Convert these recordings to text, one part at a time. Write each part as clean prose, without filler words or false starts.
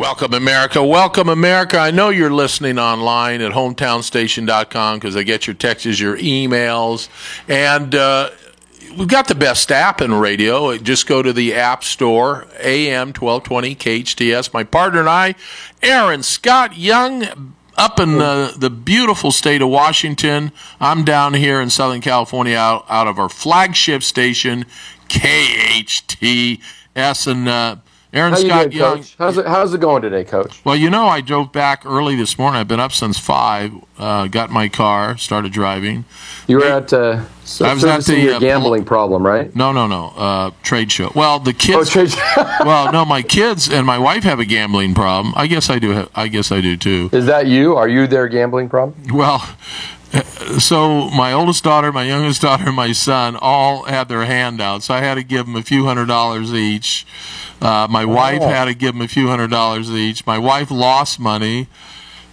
Welcome, America. Welcome, America. I know you're listening online at hometownstation.com because I get your texts, your emails, and we've got the best app in radio. Just go to the App Store, AM 1220 KHTS. My partner and I, Aaron Scott Young, up in the beautiful state of Washington. I'm down here in Southern California out of our flagship station, KHTS, and Aaron Scott Young. Coach? How's it going today, Coach? Well, you know, I drove back early this morning. I've been up since 5. Got my car, started driving. You were at I was at the gambling problem, right? No. Trade show. Well, the kids. Trade show. Well, no, my kids and my wife have a gambling problem. I guess I do. I guess I do too. Is that you? Are you their gambling problem? Well, so my oldest daughter, my youngest daughter, and my son all had their hand out. So I had to give them a few $100s each. My wife had to give them a few $100s each. My wife lost money.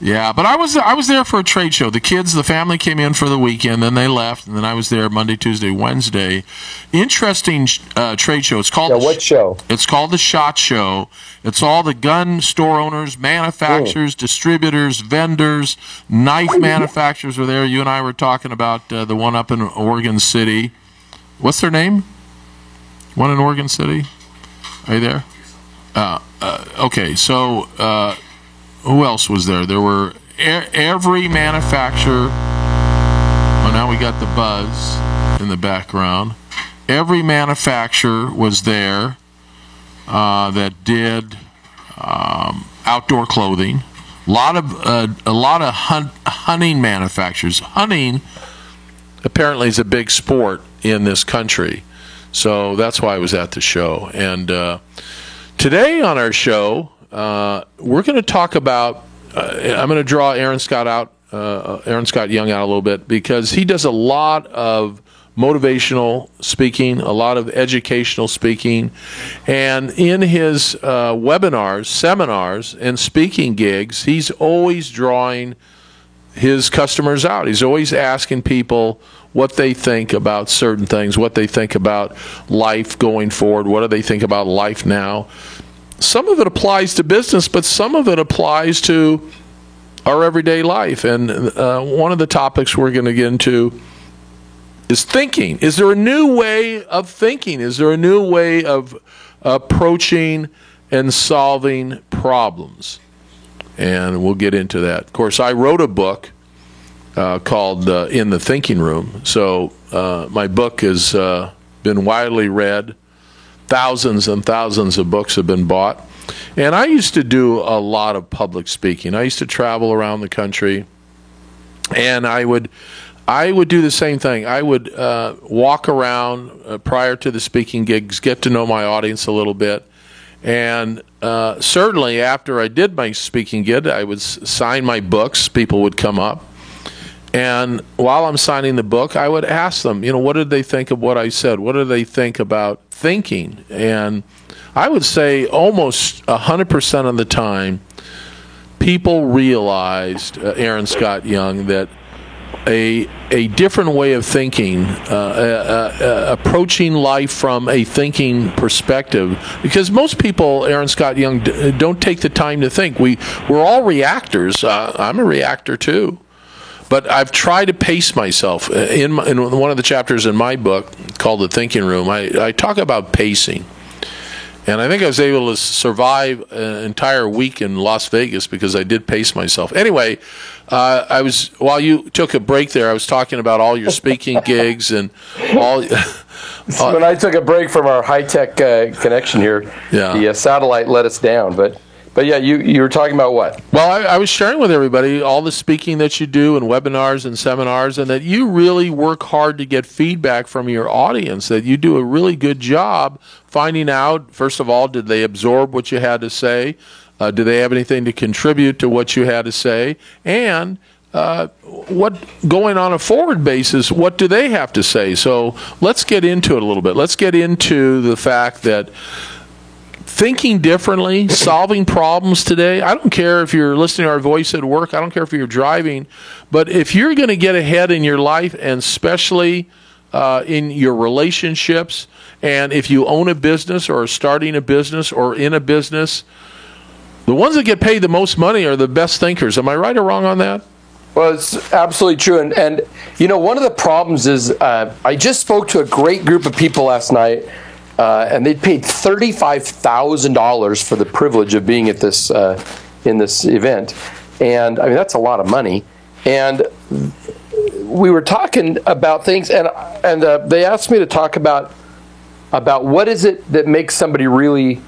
Yeah, but I was there for a trade show. The kids, the family came in for the weekend, then they left, and then I was there Monday, Tuesday, Wednesday. Interesting trade show. It's called what show? It's called the SHOT Show. It's all the gun store owners, manufacturers, distributors, vendors, knife manufacturers were there. You and I were talking about the one up in Oregon City. What's their name? One in Oregon City? Are you there? Okay, so who else was there? There were every manufacturer. Oh, now we got the buzz in the background. Every manufacturer was there that did outdoor clothing. A lot of hunting manufacturers. Hunting apparently is a big sport in this country. So that's why I was at the show. And today on our show, we're going to talk about, I'm going to draw Aaron Scott Young out a little bit because he does a lot of motivational speaking, a lot of educational speaking. And in his webinars, seminars, and speaking gigs, he's always drawing his customers out. He's always asking people what they think about certain things, what they think about life going forward, what do they think about life now. Some of it applies to business, but some of it applies to our everyday life. And one of the topics we're going to get into is thinking. Is there a new way of thinking? Is there a new way of approaching and solving problems? And we'll get into that. Of course, I wrote a book called In the Thinking Room. So my book has been widely read. Thousands and thousands of books have been bought. And I used to do a lot of public speaking. I used to travel around the country, and I would do the same thing. I would walk around prior to the speaking gigs, get to know my audience a little bit. And certainly after I did my speaking gig, I would sign my books. People would come up. And while I'm signing the book, I would ask them, what did they think of what I said? What did they think about thinking? And I would say almost 100% of the time, people realized, Aaron Scott Young, that a different way of thinking, approaching life from a thinking perspective, because most people, Aaron Scott Young, don't take the time to think. We're all reactors. I'm a reactor too. But I've tried to pace myself. In one of the chapters in my book called The Thinking Room, I talk about pacing. And I think I was able to survive an entire week in Las Vegas because I did pace myself. Anyway, while you took a break there, I was talking about all your speaking gigs and all. When I took a break from our high-tech connection here, the satellite let us down, But yeah, you were talking about what? Well, I was sharing with everybody all the speaking that you do and webinars and seminars, and that you really work hard to get feedback from your audience, that you do a really good job finding out, first of all, did they absorb what you had to say? Do they have anything to contribute to what you had to say? And what going on a forward basis, what do they have to say? So let's get into it a little bit. Let's get into the fact that thinking differently, solving problems today. I don't care if you're listening to our voice at work. I don't care if you're driving. But if you're going to get ahead in your life, and especially in your relationships, and if you own a business or are starting a business or in a business, The ones that get paid the most money are the best thinkers. Am I right or wrong on that? Well, it's absolutely true. And one of the problems is I just spoke to a great group of people last night, and they paid $35,000 for the privilege of being at this in this event. And, I mean, that's a lot of money. And we were talking about things, and they asked me to talk about what is it that makes somebody really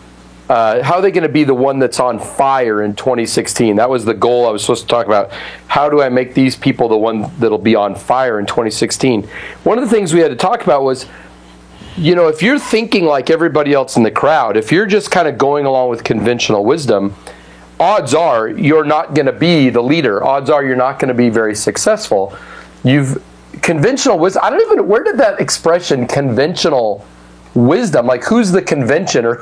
how are they going to be the one that's on fire in 2016? That was the goal I was supposed to talk about. How do I make these people the one that'll be on fire in 2016? One of the things we had to talk about was, if you're thinking like everybody else in the crowd, if you're just kind of going along with conventional wisdom, odds are you're not going to be the leader. Odds are you're not going to be very successful. Conventional wisdom, where did that expression conventional wisdom, like who's the convention or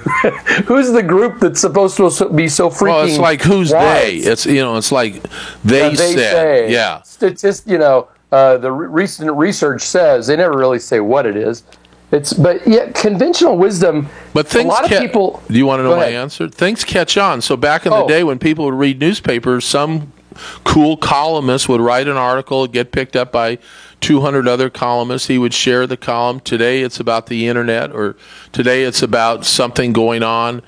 who's the group that's supposed to be so freaking Well, it's like who's wise? they? It's like they said. Yeah. The recent research says they never really say what it is. But yet conventional wisdom. But things a lot of people. Do you want to know my answer? Things catch on. So back in the day when people would read newspapers, some cool columnist would write an article, get picked up by 200 other columnists. He would share the column. Today it's about the internet, or today it's about something going on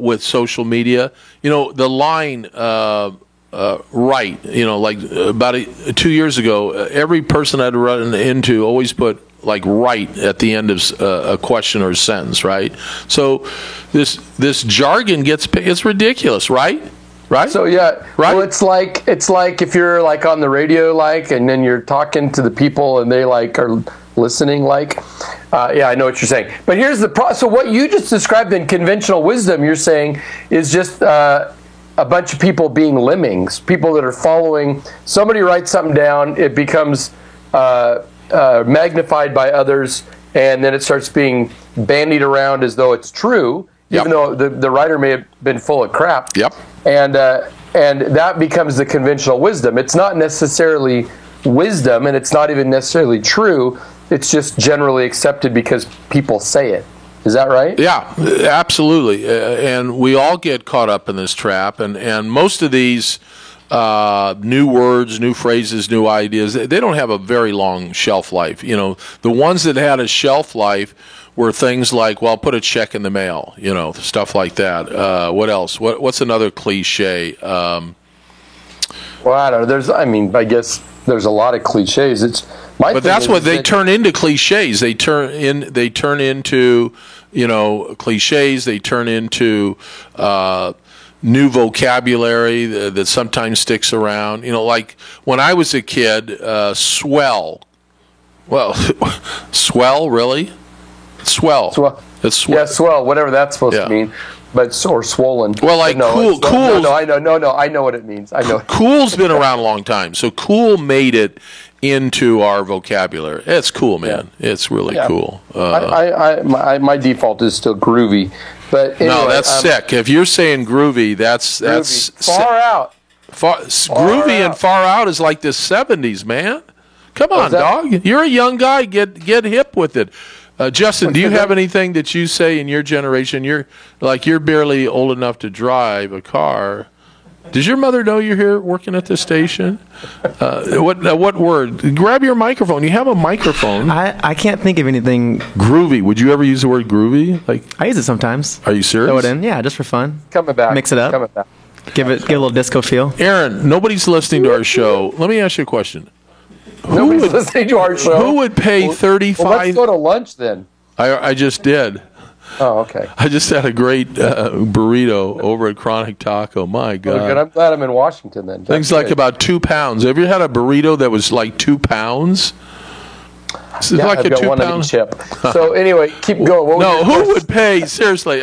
with social media. The line right, like about 2 years ago, every person I'd run into always put like right at the end of a question or a sentence, right? So this jargon it's ridiculous, right? Right. So yeah, right. Well, it's like if you're like on the radio, and then you're talking to the people and they are listening, yeah, I know what you're saying. But here's the problem. So what you just described in conventional wisdom, you're saying is just a bunch of people being lemmings, people that are following. Somebody writes something down, it becomes magnified by others, and then it starts being bandied around as though it's true. Yep. Even though the writer may have been full of crap. Yep. And that becomes the conventional wisdom. It's not necessarily wisdom, and it's not even necessarily true. It's just generally accepted because people say it. Is that right? Yeah, absolutely. And we all get caught up in this trap. And most of these new words, new phrases, new ideas, they don't have a very long shelf life. The ones that had a shelf life were things like, well, put a check in the mail, stuff like that. What else? What's another cliche? Well, I don't know. I guess there's a lot of cliches. But that's what they turn into cliches. They turn into, cliches. They turn into new vocabulary that sometimes sticks around. Like when I was a kid, swell. Well, swell, really? Swell. It's swell. Yeah, swell, whatever that's supposed to mean. But or swollen. Well, like cool. No, I know what it means. I know. Cool's been around a long time, so cool made it into our vocabulary. It's cool, man. Yeah. It's really cool. My default is still groovy, but anyway, no, that's sick. If you're saying groovy, that's far out. Groovy and far out is like the 70s, man. Come on, dog. You're a young guy. Get hip with it. Justin, do you have anything that you say in your generation? You're barely old enough to drive a car. Does your mother know you're here working at the station? What word? Grab your microphone. You have a microphone. I can't think of anything. Groovy. Would you ever use the word groovy? I use it sometimes. Are you serious? Throw it in. Yeah, just for fun. Coming back. Mix it up. Coming back. Give it a little disco feel. Aaron, nobody's listening to our show. Let me ask you a question. Nobody's listening to our show. Who would pay $35? Well, let's go to lunch then. I just did. Oh, okay. I just had a great burrito over at Chronic Taco. My God. Well, good. I'm glad I'm in Washington then. Things like about 2 pounds. Have you had a burrito that was like 2 pounds? It's like I've got 2 pound chip. So anyway, keep going. Who would pay, seriously,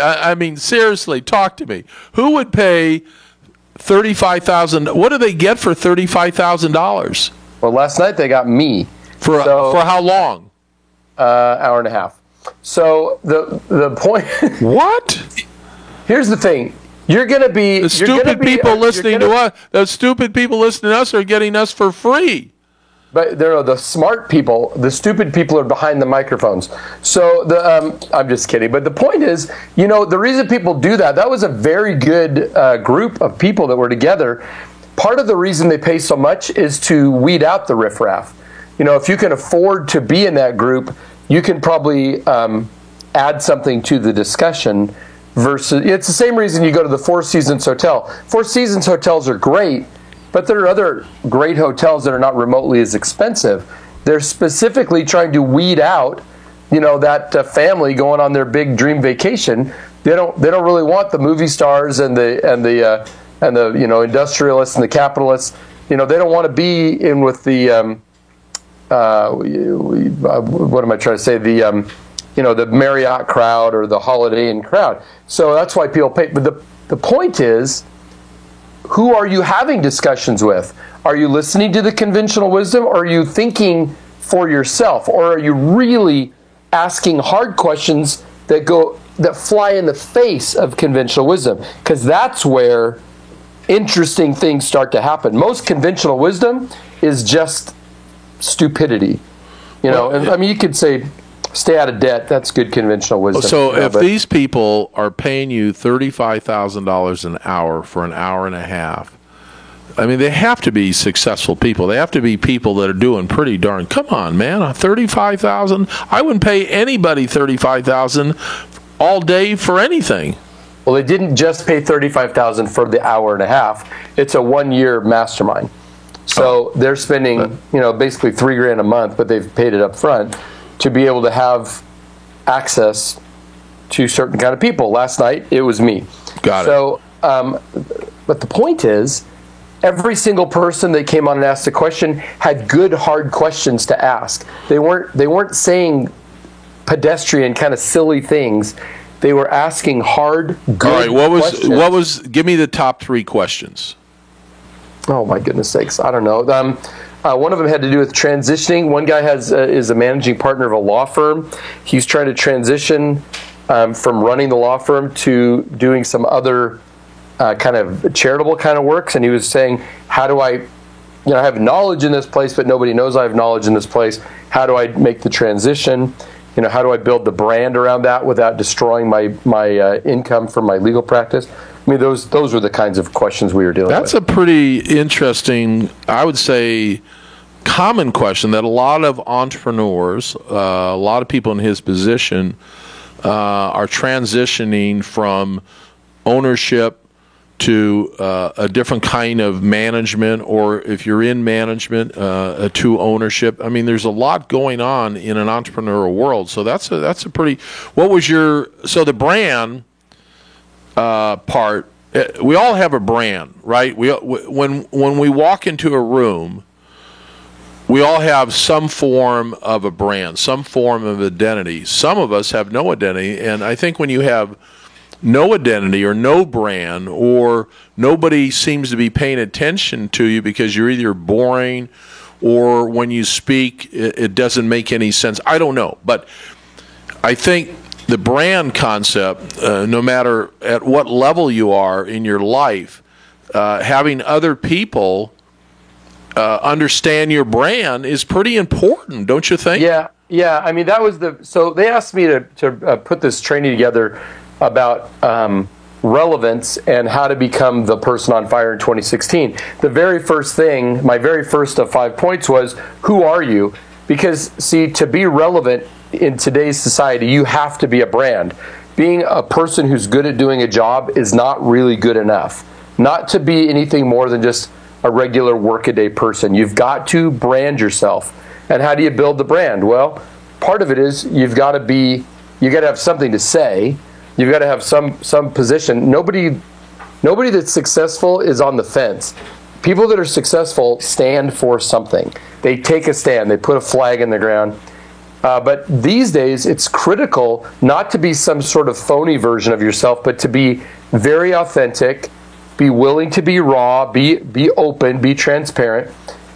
seriously, talk to me. Who would pay $35,000? What do they get for $35,000? Well, last night they got me. For how long? Hour and a half. So the point. What? Here's the thing. You're going to be the stupid people listening to us. The stupid people listening to us are getting us for free. But there are the smart people. The stupid people are behind the microphones. So I'm just kidding. But the point is, the reason people do that was a very good group of people that were together. Part of the reason they pay so much is to weed out the riffraff. If you can afford to be in that group, you can probably add something to the discussion. Versus, it's the same reason you go to the Four Seasons Hotel. Four Seasons hotels are great, but there are other great hotels that are not remotely as expensive. They're specifically trying to weed out, that family going on their big dream vacation. They don't really want the movie stars and the industrialists and the capitalists. They don't want to be in with the what am I trying to say? The Marriott crowd or the Holiday Inn crowd. So that's why people pay. But the point is, who are you having discussions with? Are you listening to the conventional wisdom, or are you thinking for yourself, or are you really asking hard questions that fly in the face of conventional wisdom? Because that's where interesting things start to happen. Most conventional wisdom is just stupidity, and you could say stay out of debt. That's good conventional wisdom. So if these people are paying you $35,000 an hour for an hour and a half, they have to be successful people. They have to be people that are doing pretty darn. Come on, man, $35,000. I wouldn't pay anybody $35,000 all day for anything. Well, they didn't just pay $35,000 for the hour and a half. It's a 1-year mastermind. So they're spending, basically $3,000 a month, but they've paid it up front to be able to have access to certain kind of people. Last night, it was me. Got it. So, but the point is, every single person that came on and asked a question had good, hard questions to ask. They weren't saying pedestrian kind of silly things. They were asking hard, good questions. What was? Give me the top 3 questions. Oh my goodness sakes! I don't know. One of them had to do with transitioning. One guy is a managing partner of a law firm. He's trying to transition from running the law firm to doing some other kind of charitable kind of works. And he was saying, "How do I have knowledge in this place, but nobody knows I have knowledge in this place. How do I make the transition? How do I build the brand around that without destroying my income from my legal practice?" Those were the kinds of questions we were dealing with. That's a pretty interesting, I would say, common question that a lot of entrepreneurs, a lot of people in his position, are transitioning from ownership to a different kind of management, or if you're in management, to ownership. There's a lot going on in an entrepreneurial world. So that's a pretty. What was so the brand part? We all have a brand, right? When we walk into a room, we all have some form of a brand, some form of identity. Some of us have no identity, and I think when you have no identity or no brand, or nobody seems to be paying attention to you because you're either boring or when you speak it doesn't make any sense. I don't know, but I think the brand concept, no matter at what level you are in your life, having other people understand your brand is pretty important, don't you think? Yeah. That was so they asked me to put this training together about relevance and how to become the person on fire in 2016. The very first thing, my very first of 5 points was, who are you? Because, see, to be relevant in today's society, you have to be a brand. Being a person who's good at doing a job is not really good enough. Not to be anything more than just a regular workaday person. You've got to brand yourself. And how do you build the brand? Well, part of it is you got to have something to say. You've got to have some position. Nobody that's successful is on the fence. People that are successful stand for something. They take a stand. They put a flag in the ground. But these days, it's critical not to be some sort of phony version of yourself, but to be very authentic, be willing to be raw, be open, be transparent.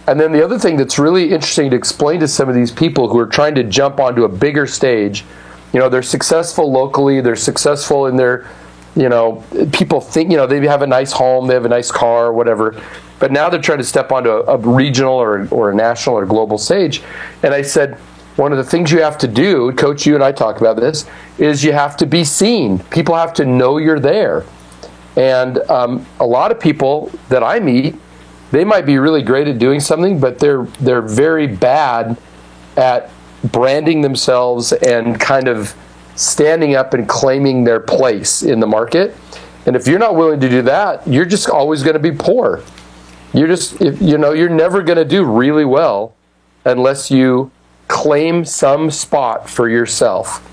And then the other thing that's really interesting to explain to some of these people who are trying to jump onto a bigger stage, they're successful locally, they're successful in their people think, they have a nice home, they have a nice car, or whatever, but now they're trying to step onto a regional or a national or global stage. And I said, one of the things you have to do, Coach, you and I talk about this, is you have to be seen. People have to know you're there. And a lot of people that I meet, they might be really great at doing something, but they're very bad at branding themselves and kind of standing up and claiming their place in the market. And if you're not willing to do that, you're just always going to be poor. You're never going to do really well unless you claim some spot for yourself.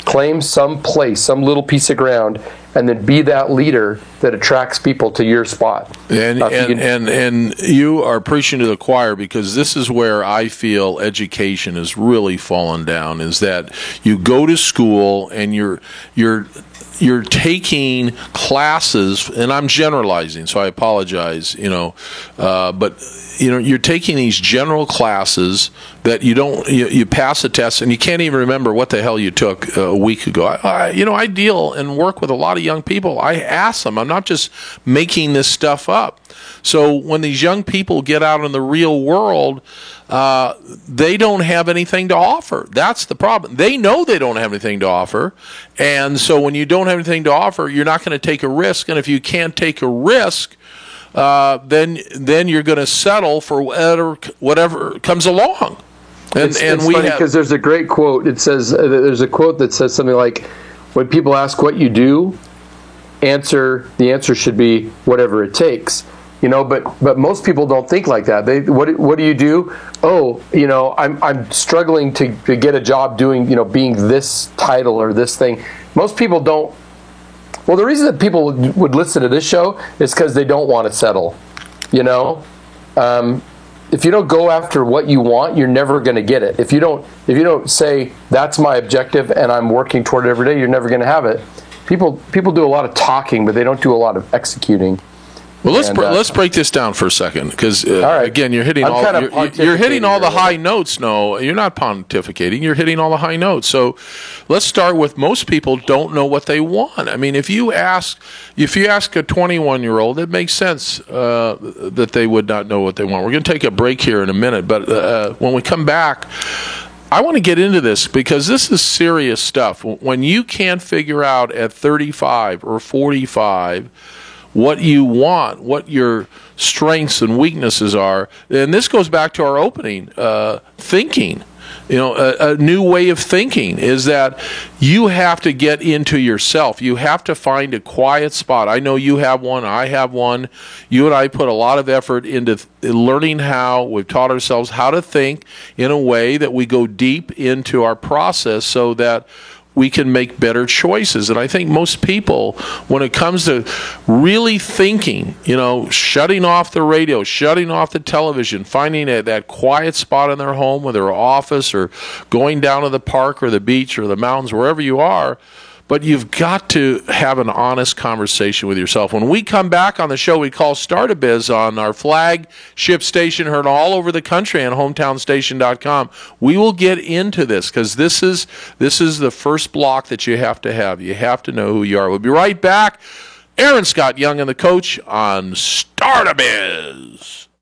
Claim some place, some little piece of ground, and then be that leader that attracts people to your spot. And you are preaching to the choir, because this is where I feel education has really fallen down, is that you go to school and you're taking classes, and I'm generalizing, so I apologize, but you're taking these general classes that you pass a test and you can't even remember what the hell you took a week ago. I deal and work with a lot of young people. I ask them. I'm not just making this stuff up. So when these young people get out in the real world, they don't have anything to offer. That's the problem. They know they don't have anything to offer. And so when you don't have anything to offer, you're not going to take a risk. And if you can't take a risk, then you're going to settle for whatever comes along. It's funny because there's a great quote. It says, there's a quote that says something like, when people ask what you do, the answer should be whatever it takes. But most people don't think like that. What do you do? Oh, I'm struggling to get a job doing, being this title or this thing. Most people don't. Well, the reason that people would listen to this show is because they don't want to settle. If you don't go after what you want, you're never going to get it. If you don't say that's my objective and I'm working toward it every day, you're never going to have it. People do a lot of talking, but they don't do a lot of executing. Well, let's break this down for a second, because again, you're hitting all the high notes. No, you're not pontificating. You're hitting all the high notes. So let's start with, most people don't know what they want. I mean, if you ask a 21-year-old, it makes sense that they would not know what they want. We're going to take a break here in a minute, but when we come back, I want to get into this, because this is serious stuff. When you can't figure out at 35 or 45 what you want, what your strengths and weaknesses are, and this goes back to our opening, thinking. A new way of thinking is that you have to get into yourself. You have to find a quiet spot. I know you have one. I have one. You and I put a lot of effort into learning how. We've taught ourselves how to think in a way that we go deep into our process so that we can make better choices. And I think most people, when it comes to really thinking, shutting off the radio, shutting off the television, finding that quiet spot in their home or their office, or going down to the park or the beach or the mountains, wherever you are, but you've got to have an honest conversation with yourself. When we come back on the show we call Start a Biz, on our flagship station heard all over the country on hometownstation.com, we will get into this, because this is the first block that you have to have. You have to know who you are. We'll be right back. Aaron Scott Young and the Coach on Start a Biz.